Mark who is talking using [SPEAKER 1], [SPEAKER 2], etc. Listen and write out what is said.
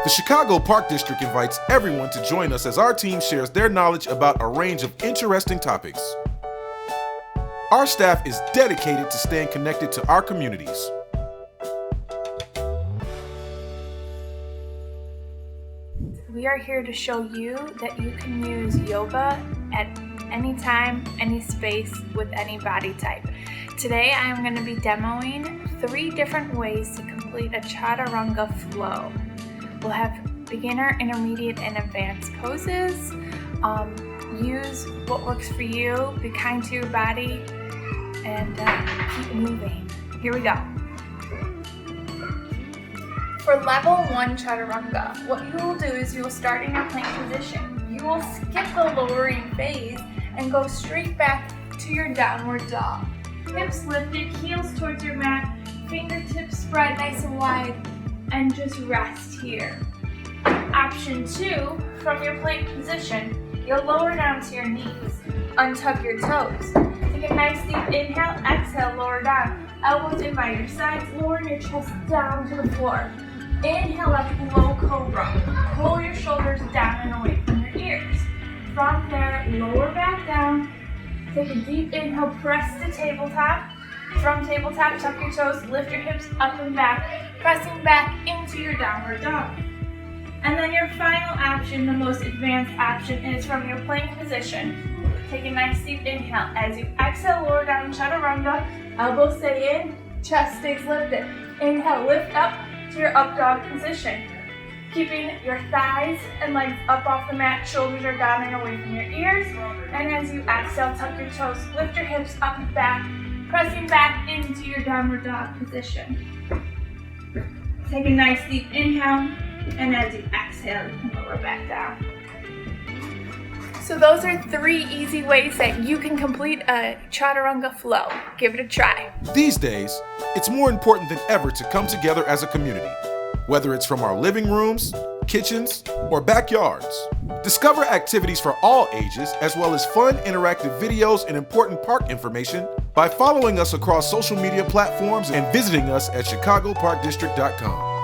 [SPEAKER 1] The Chicago Park District invites everyone to join us as our team shares their knowledge about a range of interesting topics. Our staff is dedicated to staying connected to our communities.
[SPEAKER 2] We are here to show you that you can use yoga at any time, any space, with any body type. Today I am going to be demoing 3 different ways to complete a Chaturanga Flow. We'll have beginner, intermediate, and advanced poses. Use what works for you, be kind to your body, and keep moving. Here we go. For level 1 Chaturanga, what you will do is you will start in your plank position. You will skip the lowering phase and go straight back to your downward dog. Hips lifted, heels towards your mat, fingertips spread nice and wide, and just rest here. Option 2, from your plank position, you'll lower down to your knees. Untuck your toes. Take a nice deep inhale, exhale, lower down. Elbows in by your sides, lower your chest down to the floor. Inhale up, low cobra. Pull your shoulders down and away from your ears. From there, lower back down. Take a deep inhale, press to tabletop. From tabletop, tuck your toes, lift your hips up and back, pressing back into your downward dog. And then your final option, the most advanced option, is from your plank position. Take a nice deep inhale. As you exhale, lower down Chaturanga, elbows stay in, chest stays lifted. Inhale, lift up to your up dog position. Keeping your thighs and legs up off the mat, shoulders are down and away from your ears. And as you exhale, tuck your toes, lift your hips up and back, pressing back into your downward dog position. Take a nice deep inhale, and as you exhale, you can lower back down. So those are 3 easy ways that you can complete a Chaturanga Flow. Give it a try.
[SPEAKER 1] These days, it's more important than ever to come together as a community, whether it's from our living rooms, kitchens, or backyards. Discover activities for all ages, as well as fun, interactive videos and important park information by following us across social media platforms and visiting us at chicagoparkdistrict.com.